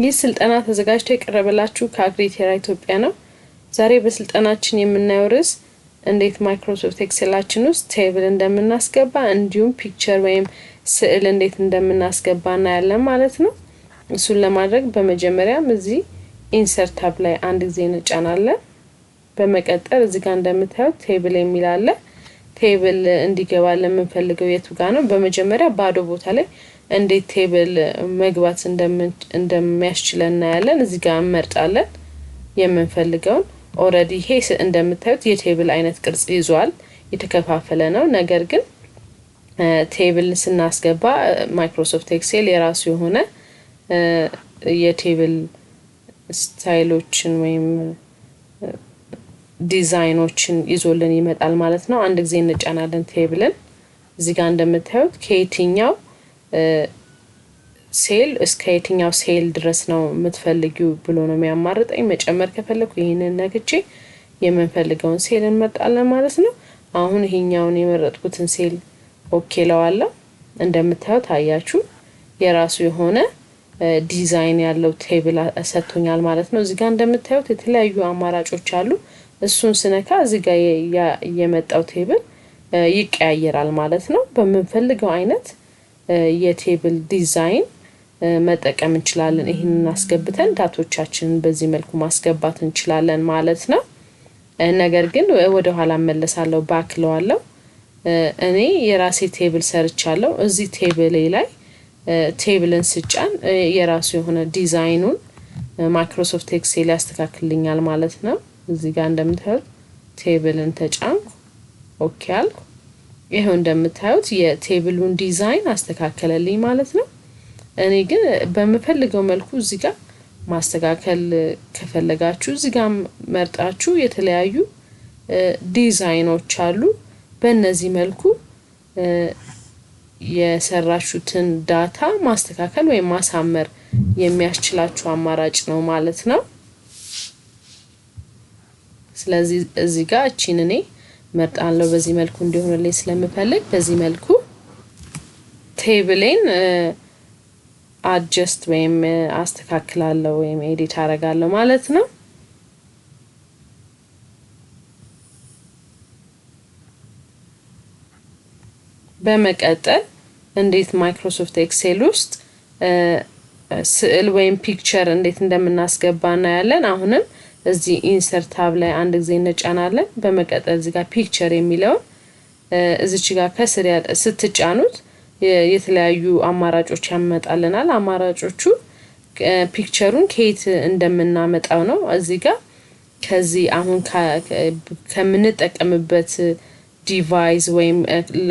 ይህ ስልጠና ተዘጋጅቶ የቀረበላችሁ ከአግሪቴራ ኢትዮጵያ ነው። ዛሬ በስልጠናችን የምናየው ርዕስ እንዴት ማይክሮሶፍት ኤክሴላችን ውስጥ ቴብል እንደምናስገባ እንዲሁም ፒክቸር ወይም ስዕል እንዴት እንደምናስገባ እናያለን ማለት ነው። እሱን ለማድረግ በመጀመሪያም እዚህ ኢንሰርት ታብ ላይ አንድ ጊዜ እንጫናለን። በመቀጠል እዚህ ጋር እንደምታዩት ቴብል የሚል አለ። ቴብል እንዲገባልን የምንፈልገው የቱ ጋር ነው? በመጀመሪያ ባዶ ቦታ ላይ እንዴት ቴብል መግባት እንደሚያስችለን እናያለን። እዚህ ጋር እንመርጣለን የምንፈልገውን። ኦሬዲ ይሄ እንደምታዩት የቴብል አይነት ቅርጽ ይዟል፣ የተከፋፈለ ነው። ነገር ግን ቴብል ስናስገባ ማይክሮሶፍት ኤክሴል የራሱ የሆነ የቴብል ስታይሎችን ወይም ዲዛይኖችን ይዞልን ይመጣል ማለት ነው። አንድ ጊዜ እንጫናለን ቴብልን። እዚህ ጋር እንደምታዩት ከየትኛው ሴል እስከ የትኛው ሴል ድረስ ነው የምትፈልጊው ብሎ ነው የሚያማርጠኝ። መጨመር ከፈለኩ ይሄንን ነክቼ የምንፈልገውን ሴል እንመርጣለን ማለት ነው። አሁን ይሄኛውን የመረጥኩትን ሴል ኦኬ ለዋለሁ። እንደምታዩት አያችሁ የራሱ የሆነ ዲዛይን ያለው ቴብል ሰጥቶኛል ማለት ነው። እዚህ ጋር እንደምታዩት የተለያዩ አማራጮች አሉ። እሱን ስነካ እዚህ ጋር የመጣው ቴብል ይቀያየራል ማለት ነው። በመንፈልገው አይነት የቴብል ዲዛይን መጠቀም እንችላለን። ይሄንን አስገብተን ዳቶቻችንን በዚህ መልኩ ማስገባት እንችላለን ማለት ነው። ነገር ግን ወደ ኋላ መለሳለሁ ባክለዋለሁ። እኔ የራሴ ቴብል ሰርቻለሁ። እዚህ ቴብል ላይ ቴብልን ስጫን የራሱ የሆነ ዲዛይኑን ማይክሮሶፍት ኤክሴል ያስተካክልልኛል ማለት ነው። እዚህ ጋር እንደምታዩት ቴብልን ተጫንኩ ኦኬ አልኩ። ይሄው እንደምታዩት የቴብሉን ዲዛይን አስተካከለልኝ ማለት ነው። እኔ ግን በመፈልገው መልኩ እዚህ ጋር ማስተካከል ከፈለጋችሁ እዚህ ጋር መርጣችሁ የተለያዩ ዲዛይኖች አሉ። በእነዚህ መልኩ የሰራችሁትን ዳታ ማስተካከል ወይም ማሳመር የሚያስችላችሁ አማራጭ ነው ማለት ነው። ስለዚህ እዚህ ጋር እቺን እኔ መርጣለሁ በዚህ መልኩ እንዲሆንልኝ ስለምፈልግ በዚህ መልኩ ቴብሌን አድጀስት ወይም አስተካክላለሁ ወይም ኤዲት አደርጋለሁ ማለት ነው። በመቀጠል እንዴት ማይክሮሶፍት ኤክሴል ውስጥ ስዕል ወይም ፒክቸር እንዴት እንደምናስገባ እናያለን። አሁንም እዚህ ኢንሰርት ታብ ላይ አንድ ጊዜ እንጫናለን። በመቀጠል እዚህ ጋር ፒክቸር የሚለው እዚች ጋር ከስር ስትጫኑት የተለያዩ አማራጮች ያመጣልናል። አማራጮቹ ፒክቸሩን ከየት እንደምናመጣው ነው። እዚህ ጋር ከዚህ አሁን ከምንጠቀምበት ዲቫይስ ወይም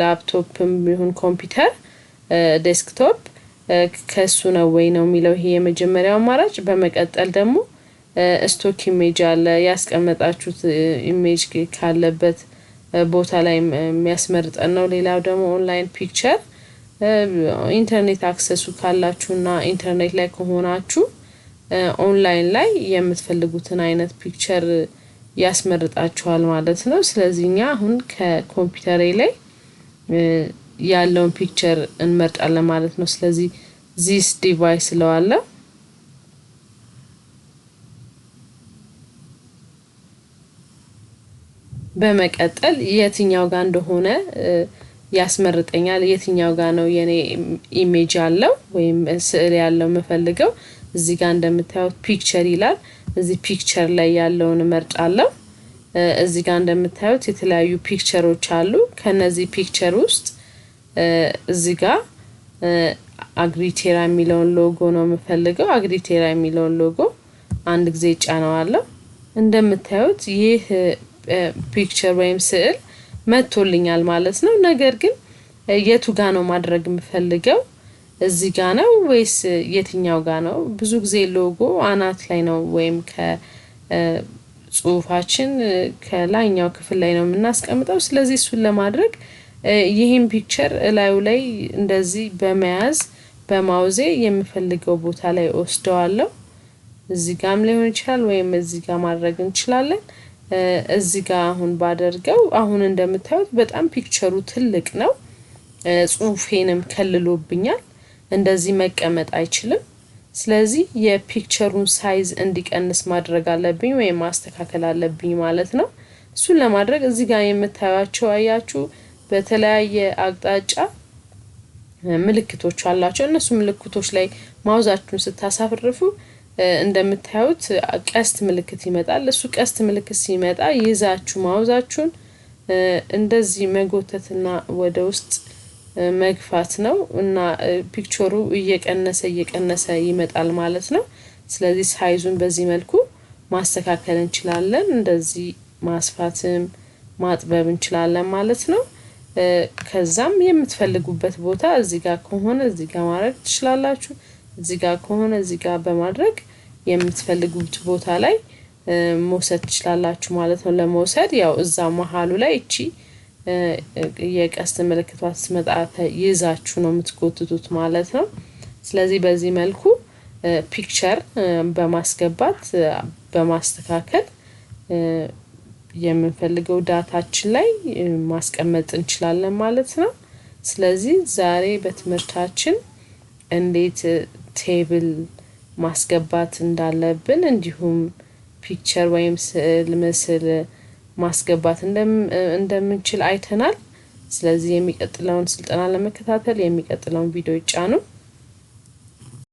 ላፕቶፕም ይሁን ኮምፒውተር ዴስክቶፕ ከሱ ነው ወይ ነው የሚለው ይሄ የመጀመሪያው አማራጭ። በመቀጠል ደግሞ ስቶክ ኢሜጅ አለ፣ ያስቀመጣችሁት ኢሜጅ ካለበት ቦታ ላይ የሚያስመርጠን ነው። ሌላው ደግሞ ኦንላይን ፒክቸር ኢንተርኔት አክሰሱ ካላችሁና ኢንተርኔት ላይ ከሆናችሁ ኦንላይን ላይ የምትፈልጉትን አይነት ፒክቸር ያስመርጣችኋል ማለት ነው። ስለዚህ እኛ አሁን ከኮምፒውተሬ ላይ ያለውን ፒክቸር እንመርጣለን ማለት ነው። ስለዚህ ዚስ ዲቫይስ ለዋለሁ። በመቀጠል የትኛው ጋር እንደሆነ ያስመርጠኛል። የትኛው ጋር ነው የኔ ኢሜጅ ያለው ወይም ስዕል ያለው የምፈልገው። እዚህ ጋር እንደምታዩት ፒክቸር ይላል። እዚህ ፒክቸር ላይ ያለውን እመርጣለሁ። እዚህ ጋር እንደምታዩት የተለያዩ ፒክቸሮች አሉ። ከነዚህ ፒክቸር ውስጥ እዚህ ጋር አግሪቴራ የሚለውን ሎጎ ነው የምፈልገው። አግሪቴራ የሚለውን ሎጎ አንድ ጊዜ ጫናዋለሁ። እንደምታዩት ይህ ፒክቸር ወይም ስዕል መጥቶልኛል ማለት ነው። ነገር ግን የቱ ጋር ነው ማድረግ የምፈልገው? እዚህ ጋር ነው ወይስ የትኛው ጋር ነው? ብዙ ጊዜ ሎጎ አናት ላይ ነው ወይም ከጽሁፋችን ከላይኛው ክፍል ላይ ነው የምናስቀምጠው። ስለዚህ እሱን ለማድረግ ይሄን ፒክቸር ላዩ ላይ እንደዚህ በመያዝ በማውዜ የምፈልገው ቦታ ላይ ወስደዋለሁ። እዚህ ጋርም ሊሆን ይችላል ወይም እዚህ ጋር ማድረግ እንችላለን። እዚህ ጋር አሁን ባደርገው አሁን እንደምታዩት በጣም ፒክቸሩ ትልቅ ነው። ጽሁፌንም ከልሎብኛል። እንደዚህ መቀመጥ አይችልም። ስለዚህ የፒክቸሩን ሳይዝ እንዲቀንስ ማድረግ አለብኝ ወይ ማስተካከል አለብኝ ማለት ነው። እሱን ለማድረግ እዚህ ጋር የምታዩአቸው አያችሁ በተለያየ አቅጣጫ ምልክቶች አላቸው። እነሱ ምልክቶች ላይ ማውዛችሁን ስታሳርፉ እንደምታዩት ቀስት ምልክት ይመጣል። እሱ ቀስት ምልክት ሲመጣ ይዛችሁ ማውዛችሁን እንደዚህ መጎተትና ወደ ውስጥ መግፋት ነው እና ፒክቸሩ እየቀነሰ ይመጣል ማለት ነው። ስለዚህ ሳይዙን በዚህ መልኩ ማስተካከል እንችላለን። እንደዚህ ማስፋትም ማጥበብ እንችላለን ማለት ነው። ከዛም የምትፈልጉበት ቦታ እዚህ ጋር ከሆነ እዚህ ጋር ማድረግ ትችላላችሁ። እዚህ ጋር ከሆነ እዚህ ጋር በማድረግ የምትፈልጉት ቦታ ላይ መውሰድ ትችላላችሁ ማለት ነው። ለመውሰድ ያው እዛ መሃሉ ላይ እቺ የቀስት ምልክቷ ስትመጣ ይዛችሁ ነው የምትጎትቱት ማለት ነው። ስለዚህ በዚህ መልኩ ፒክቸር በማስገባት በማስተካከል የምንፈልገው ዳታችን ላይ ማስቀመጥ እንችላለን ማለት ነው። ስለዚህ ዛሬ በትምህርታችን እንዴት ቴብል ማስገባት እንዳለብን እንዲሁም ፒክቸር ወይም ምስል ማስገባት እንደምንችል አይተናል። ስለዚህ የሚቀጥለውን ስልጠና ለመከታተል የሚቀጥለውን ቪዲዮ ይጫኑ።